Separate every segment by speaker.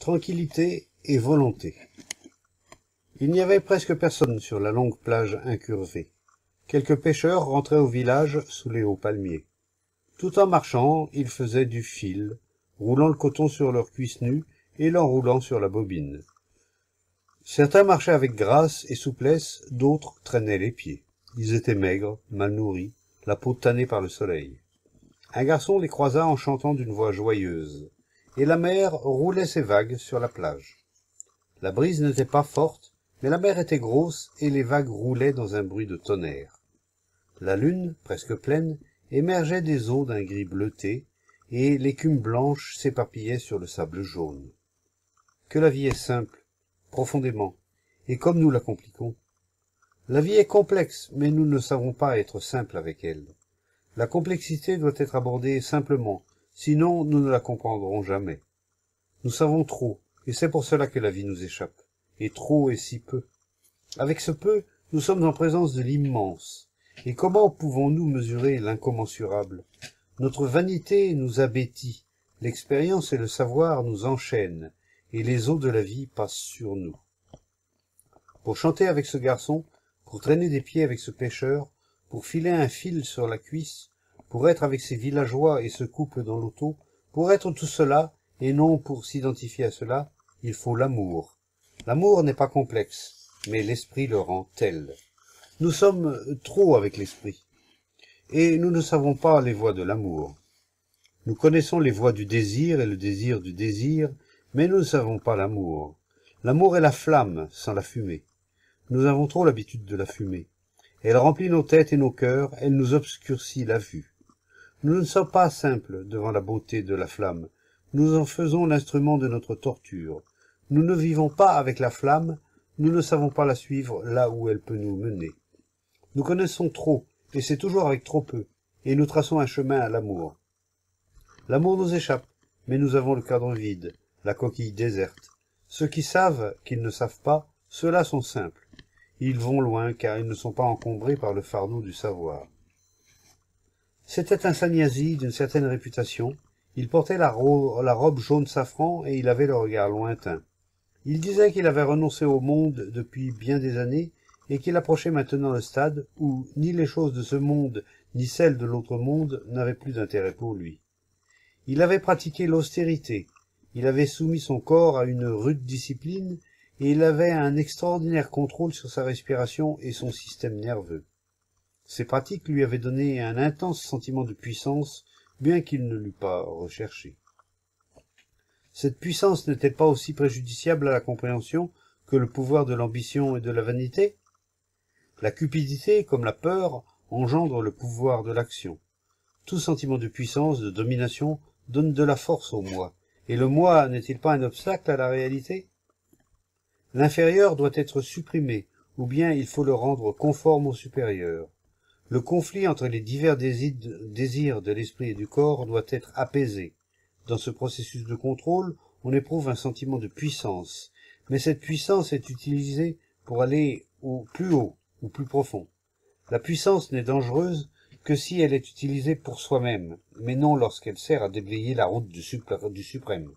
Speaker 1: Tranquillité et volonté. Il n'y avait presque personne sur la longue plage incurvée. Quelques pêcheurs rentraient au village sous les hauts palmiers. Tout en marchant, ils faisaient du fil, roulant le coton sur leurs cuisses nues et l'enroulant sur la bobine. Certains marchaient avec grâce et souplesse, d'autres traînaient les pieds. Ils étaient maigres, mal nourris, la peau tannée par le soleil. Un garçon les croisa en chantant d'une voix joyeuse, et la mer roulait ses vagues sur la plage. La brise n'était pas forte, mais la mer était grosse et les vagues roulaient dans un bruit de tonnerre. La lune, presque pleine, émergeait des eaux d'un gris bleuté, et l'écume blanche s'éparpillait sur le sable jaune. Que la vie est simple, profondément, et comme nous la compliquons. La vie est complexe, mais nous ne savons pas être simples avec elle. La complexité doit être abordée simplement, sinon nous ne la comprendrons jamais. Nous savons trop, et c'est pour cela que la vie nous échappe. Et trop est si peu. Avec ce peu, nous sommes en présence de l'immense. Et comment pouvons-nous mesurer l'incommensurable? Notre vanité nous abétit, l'expérience et le savoir nous enchaînent, et les eaux de la vie passent sur nous. Pour chanter avec ce garçon, pour traîner des pieds avec ce pêcheur, pour filer un fil sur la cuisse, pour être avec ces villageois et ce couple dans l'auto, pour être tout cela, et non pour s'identifier à cela, il faut l'amour. L'amour n'est pas complexe, mais l'esprit le rend tel. Nous sommes trop avec l'esprit, et nous ne savons pas les voies de l'amour. Nous connaissons les voies du désir et le désir du désir, mais nous ne savons pas l'amour. L'amour est la flamme sans la fumée. Nous avons trop l'habitude de la fumée. Elle remplit nos têtes et nos cœurs, elle nous obscurcit la vue. Nous ne sommes pas simples devant la beauté de la flamme. Nous en faisons l'instrument de notre torture. Nous ne vivons pas avec la flamme, nous ne savons pas la suivre là où elle peut nous mener. Nous connaissons trop, et c'est toujours avec trop peu, et nous traçons un chemin à l'amour. L'amour nous échappe, mais nous avons le cadre vide, la coquille déserte. Ceux qui savent qu'ils ne savent pas, ceux-là sont simples. Ils vont loin car ils ne sont pas encombrés par le fardeau du savoir. C'était un sannyasi d'une certaine réputation. Il portait la robe jaune safran et il avait le regard lointain. Il disait qu'il avait renoncé au monde depuis bien des années et qu'il approchait maintenant le stade où ni les choses de ce monde ni celles de l'autre monde n'avaient plus d'intérêt pour lui. Il avait pratiqué l'austérité, il avait soumis son corps à une rude discipline et il avait un extraordinaire contrôle sur sa respiration et son système nerveux. Ces pratiques lui avaient donné un intense sentiment de puissance, bien qu'il ne l'eût pas recherché. Cette puissance n'est-elle pas aussi préjudiciable à la compréhension que le pouvoir de l'ambition et de la vanité? La cupidité, comme la peur, engendre le pouvoir de l'action. Tout sentiment de puissance, de domination, donne de la force au moi, et le moi n'est-il pas un obstacle à la réalité? L'inférieur doit être supprimé, ou bien il faut le rendre conforme au supérieur. Le conflit entre les divers désirs de l'esprit et du corps doit être apaisé. Dans ce processus de contrôle, on éprouve un sentiment de puissance, mais cette puissance est utilisée pour aller plus haut ou plus profond. La puissance n'est dangereuse que si elle est utilisée pour soi-même, mais non lorsqu'elle sert à déblayer la route du suprême.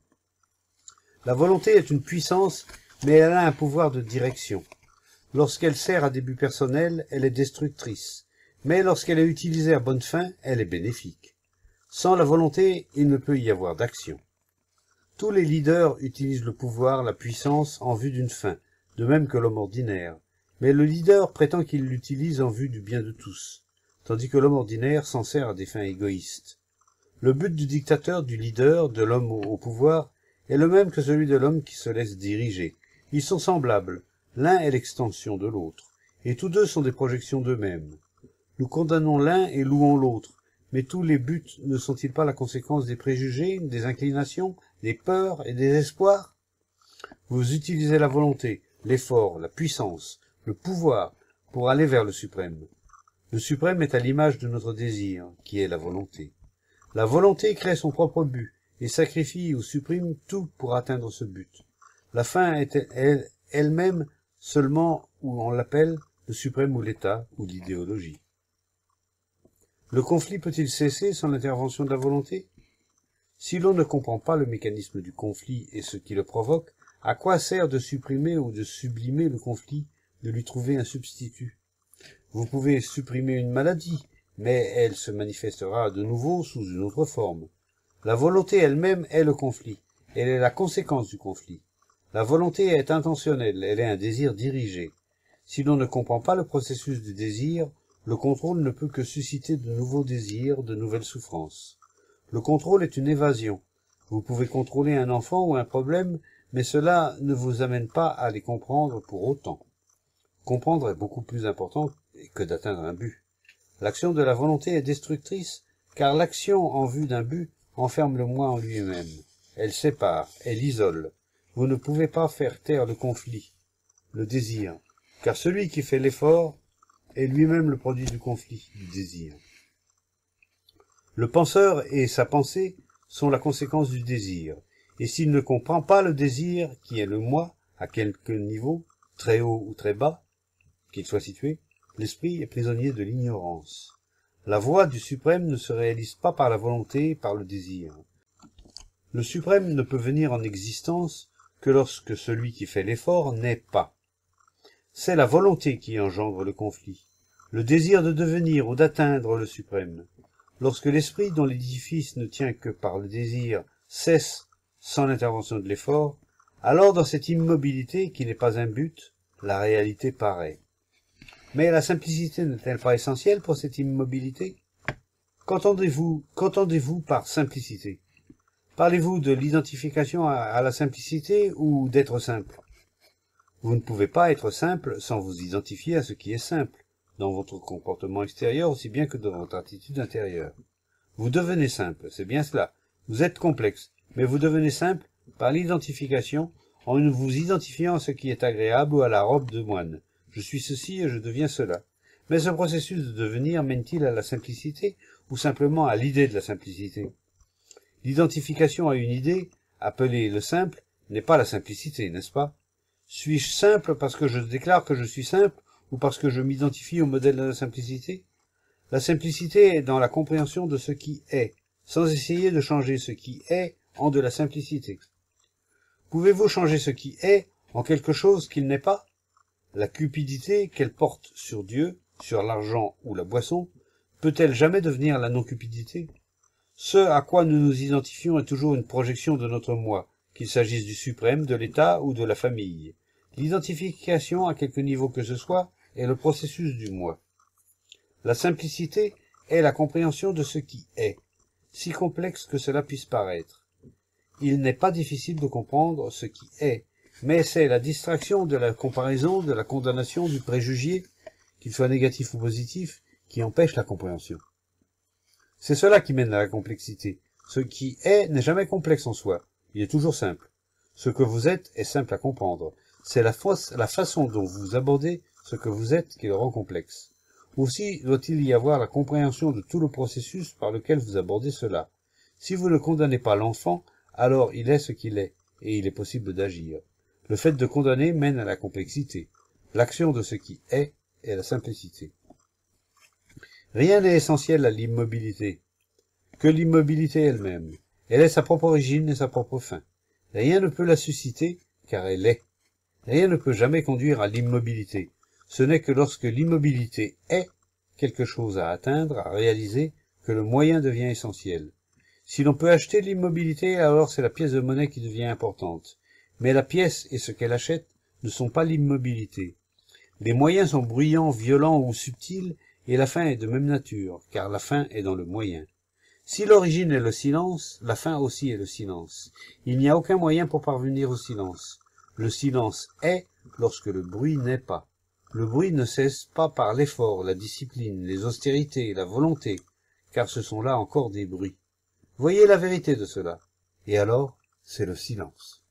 Speaker 1: La volonté est une puissance, mais elle a un pouvoir de direction. Lorsqu'elle sert à des buts personnels, elle est destructrice, mais lorsqu'elle est utilisée à bonne fin, elle est bénéfique. Sans la volonté, il ne peut y avoir d'action. Tous les leaders utilisent le pouvoir, la puissance, en vue d'une fin, de même que l'homme ordinaire. Mais le leader prétend qu'il l'utilise en vue du bien de tous, tandis que l'homme ordinaire s'en sert à des fins égoïstes. Le but du dictateur, du leader, de l'homme au pouvoir, est le même que celui de l'homme qui se laisse diriger. Ils sont semblables, l'un est l'extension de l'autre, et tous deux sont des projections d'eux-mêmes. Nous condamnons l'un et louons l'autre, mais tous les buts ne sont-ils pas la conséquence des préjugés, des inclinations, des peurs et des espoirs? Vous utilisez la volonté, l'effort, la puissance, le pouvoir pour aller vers le suprême. Le suprême est à l'image de notre désir, qui est la volonté. La volonté crée son propre but et sacrifie ou supprime tout pour atteindre ce but. La fin est elle-même seulement où on l'appelle le suprême ou l'état ou l'idéologie. Le conflit peut-il cesser sans l'intervention de la volonté? Si l'on ne comprend pas le mécanisme du conflit et ce qui le provoque, à quoi sert de supprimer ou de sublimer le conflit, de lui trouver un substitut? Vous pouvez supprimer une maladie, mais elle se manifestera de nouveau sous une autre forme. La volonté elle-même est le conflit, elle est la conséquence du conflit. La volonté est intentionnelle, elle est un désir dirigé. Si l'on ne comprend pas le processus du désir, le contrôle ne peut que susciter de nouveaux désirs, de nouvelles souffrances. Le contrôle est une évasion. Vous pouvez contrôler un enfant ou un problème, mais cela ne vous amène pas à les comprendre pour autant. Comprendre est beaucoup plus important que d'atteindre un but. L'action de la volonté est destructrice, car l'action en vue d'un but enferme le moi en lui-même. Elle sépare, elle isole. Vous ne pouvez pas faire taire le conflit, le désir, car celui qui fait l'effort est lui-même le produit du conflit, du désir. Le penseur et sa pensée sont la conséquence du désir, et s'il ne comprend pas le désir, qui est le moi, à quelque niveau, très haut ou très bas, qu'il soit situé, l'esprit est prisonnier de l'ignorance. La voie du suprême ne se réalise pas par la volonté, par le désir. Le suprême ne peut venir en existence que lorsque celui qui fait l'effort n'est pas. C'est la volonté qui engendre le conflit, le désir de devenir ou d'atteindre le suprême. Lorsque l'esprit dont l'édifice ne tient que par le désir cesse sans l'intervention de l'effort, alors dans cette immobilité qui n'est pas un but, la réalité paraît. Mais la simplicité n'est-elle pas essentielle pour cette immobilité? Qu'entendez-vous par simplicité? Parlez-vous de l'identification à la simplicité ou d'être simple? Vous ne pouvez pas être simple sans vous identifier à ce qui est simple, dans votre comportement extérieur aussi bien que dans votre attitude intérieure. Vous devenez simple, c'est bien cela. Vous êtes complexe, mais vous devenez simple par l'identification, en vous identifiant à ce qui est agréable ou à la robe de moine. Je suis ceci et je deviens cela. Mais ce processus de devenir mène-t-il à la simplicité ou simplement à l'idée de la simplicité? L'identification à une idée, appelée le simple, n'est pas la simplicité, n'est-ce pas? Suis-je simple parce que je déclare que je suis simple ou parce que je m'identifie au modèle de la simplicité? La simplicité est dans la compréhension de ce qui est, sans essayer de changer ce qui est en de la simplicité. Pouvez-vous changer ce qui est en quelque chose qu'il n'est pas? La cupidité qu'elle porte sur Dieu, sur l'argent ou la boisson, peut-elle jamais devenir la non-cupidité? Ce à quoi nous nous identifions est toujours une projection de notre moi, qu'il s'agisse du suprême, de l'État ou de la famille. L'identification, à quelque niveau que ce soit, est le processus du moi. La simplicité est la compréhension de ce qui est, si complexe que cela puisse paraître. Il n'est pas difficile de comprendre ce qui est, mais c'est la distraction de la comparaison, de la condamnation, du préjugé, qu'il soit négatif ou positif, qui empêche la compréhension. C'est cela qui mène à la complexité. Ce qui est n'est jamais complexe en soi, il est toujours simple. Ce que vous êtes est simple à comprendre. C'est la façon dont vous abordez ce que vous êtes qui le rend complexe. Aussi doit-il y avoir la compréhension de tout le processus par lequel vous abordez cela. Si vous ne condamnez pas l'enfant, alors il est ce qu'il est, et il est possible d'agir. Le fait de condamner mène à la complexité. L'action de ce qui est la simplicité. Rien n'est essentiel à l'immobilité, que l'immobilité elle-même. Elle est sa propre origine et sa propre fin. Rien ne peut la susciter, car elle est. Rien ne peut jamais conduire à l'immobilité. Ce n'est que lorsque l'immobilité est quelque chose à atteindre, à réaliser, que le moyen devient essentiel. Si l'on peut acheter l'immobilité, alors c'est la pièce de monnaie qui devient importante. Mais la pièce et ce qu'elle achète ne sont pas l'immobilité. Les moyens sont bruyants, violents ou subtils, et la fin est de même nature, car la fin est dans le moyen. Si l'origine est le silence, la fin aussi est le silence. Il n'y a aucun moyen pour parvenir au silence. Le silence est lorsque le bruit n'est pas. Le bruit ne cesse pas par l'effort, la discipline, les austérités, la volonté, car ce sont là encore des bruits. Voyez la vérité de cela. Et alors, c'est le silence.